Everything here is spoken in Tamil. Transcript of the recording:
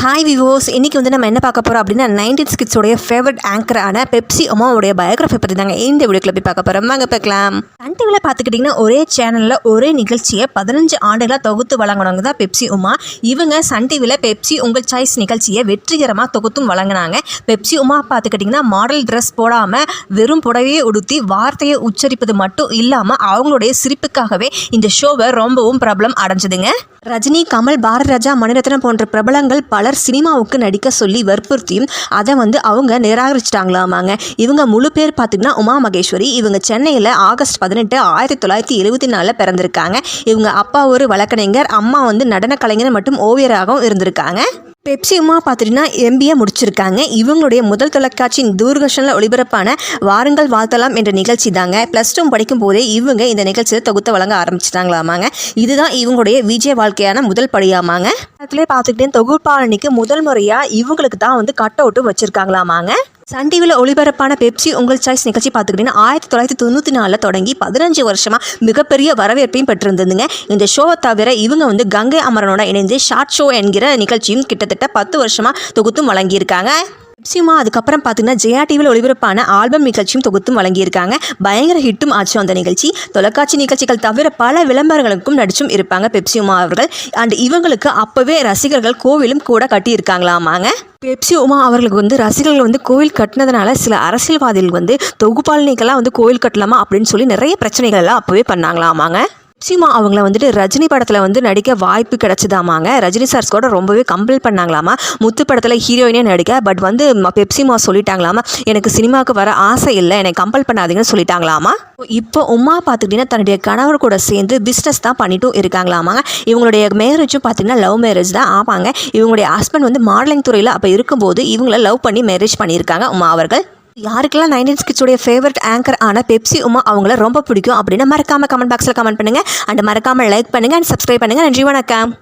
ஹாய் விவோஸ், இன்றைக்கி வந்து நம்ம என்ன பார்க்க போகிறோம் அப்படின்னா 90s கிட்ஸோடைய ஃபேவரட் ஆங்கரான பெப்சி உமாவோடைய பயோகிராஃபி பற்றி தாங்க இந்த வீடியோக்கில் போய் பார்க்க போகிறோம். வாங்க பார்க்கலாம். சன் டிவியில் பார்த்துக்கிட்டிங்கன்னா ஒரே சேனலில் ஒரே நிகழ்ச்சியை 15 ஆண்டுகளாக தொகுத்து வழங்கினவங்க தான் பெப்சி உமா. இவங்க சன் டிவியில் பெப்சி உங்கள் சாய்ஸ் நிகழ்ச்சியை வெற்றிகரமாக தொகுத்தும் வழங்கினாங்க. பெப்சி உமா பார்த்துக்கிட்டிங்கன்னா மாடல் ட்ரெஸ் போடாமல் வெறும் புடவையை உடுத்தி வார்த்தையை உச்சரிப்பது மட்டும் இல்லாமல் அவங்களுடைய சிரிப்புக்காகவே இந்த ஷோவை ரொம்பவும் பிரபலம் அடைஞ்சதுங்க. ரஜினி, கமல், பாரதி ராஜா, மணிரத்னம் போன்ற பிரபலங்கள் பலர் சினிமாவுக்கு நடிக்க சொல்லி வற்புறுத்தியும் அதை அவங்க நிராகரிச்சிட்டாங்களாமாங்க. இவங்க முழு பேர் பார்த்திங்கன்னா உமா மகேஸ்வரி. இவங்க சென்னையில் ஆகஸ்ட் 18, 1974 பிறந்திருக்காங்க. இவங்க அப்பா ஒரு வழக்கறிஞர், அம்மா நடன கலைஞர் மற்றும் ஓவியராகவும் இருந்திருக்காங்க. பெப்சி உமா பார்த்துட்டிங்கன்னா MBA முடிச்சிருக்காங்க. இவங்களுடைய முதல் தொலைக்காட்சியின் தூர்தர்ஷனில் ஒளிபரப்பான வாருங்கள் வாழ்த்தலாம் என்ற நிகழ்ச்சி தாங்க. +2 படிக்கும் போதே இவங்க இந்த நிகழ்ச்சியில் தொகுத்து வழங்க ஆரம்பிச்சிட்டாங்களாமாங்க. இதுதான் இவங்களுடைய விஜய் வாழ்க்கையான முதல் படியாமாங்க. அதிலே பார்த்துக்கிட்டே தொகுப்பாளனிக்கு முதல் முறையாக இவங்களுக்கு தான் கட் அவுட்டும் வச்சுருக்காங்களாமாங்க. சன் டிவியில் ஒளிபரப்பான பெப்சி உங்கள் சாய்ஸ் நிகழ்ச்சி பார்த்துக்கிட்டிங்கன்னா 1994 தொடங்கி 15 வருஷமாக மிகப்பெரிய வரவேற்பையும் பெற்றிருந்ததுங்க. இந்த ஷோவை தவிர இவங்க கங்கை அமரனோட இணைந்து ஷார்ட் ஷோ என்கிற நிகழ்ச்சியும் கிட்டத்தட்ட 10 வருஷமாக தொகுத்தும் வழங்கியிருக்காங்க. பெப்சி உமா அதுக்கப்புறம் பார்த்தீங்கன்னா ஜெயா டிவியில் ஒளிபரப்பான ஆல்பம் நிகழ்ச்சியும் தொகுத்தும் வழங்கியிருக்காங்க. பயங்கர ஹிட்டும் ஆச்சு அந்த நிகழ்ச்சி. தொலைக்காட்சி நிகழ்ச்சிகள் தவிர பல விளம்பரங்களுக்கும் நடிச்சும் இருப்பாங்க பெப்சி உமா அவர்கள். அண்ட் இவங்களுக்கு அப்போவே ரசிகர்கள் கோவிலும் கூட கட்டியிருக்காங்களாமாங்க. பெப்சி உமா அவர்களுக்கு ரசிகர்கள் கோவில் கட்டினதுனால சில அரசியல்வாதிகள் தொகுப்பாளினிக்கெல்லாம் கோவில் கட்டலாமா அப்படின்னு சொல்லி நிறைய பிரச்சனைகள் எல்லாம் அப்போவே பண்ணாங்களாமாங்க. பெப்சிமா அவங்கள ரஜினி படத்தில் நடிக்க வாய்ப்பு கிடச்சிதாமாங்க. ரஜினி சார்ஸ் கூட ரொம்பவே கம்பல் பண்ணாங்களாமா முத்து படத்தில் ஹீரோயினே நடிக்க. பட் பெப்சிமா சொல்லிட்டாங்களாமா, எனக்கு சினிமாவுக்கு வர ஆசை இல்லை, எனக்கு கம்பல் பண்ணாதீங்கன்னு சொல்லிட்டாங்களாமா. இப்போ உமா பார்த்துக்கிட்டிங்கன்னா தன்னுடைய கணவர் கூட சேர்ந்து பிஸ்னஸ் தான் பண்ணிட்டும் இருக்காங்களாமாங்க. இவங்களுடைய மேரேஜும் பார்த்திங்கன்னா லவ் மேரேஜ் தான் ஆமாங்க. இவங்களுடைய ஹஸ்பண்ட் மாடலிங் துறையில் அப்போ இருக்கும்போது இவங்கள லவ் பண்ணி மேரேஜ் பண்ணியிருக்காங்க உமா அவர்கள். யாருக்கெல்லாம் 90s கிட்ஸோடைய ஃபேவரட் ஆங்கர் ஆன பெப்சி உமா அவங்கள ரொம்ப பிடிக்கும் அப்படின்னா மறக்காமல் கமெண்ட் பாக்ஸில் கமெண்ட் பண்ணுங்கள். அண்ட் மறக்காமல் லைக் பண்ணுங்கள் அண்ட் சப்ஸ்கிரைப் பண்ணுங்கள். நன்றி, வணக்கம்.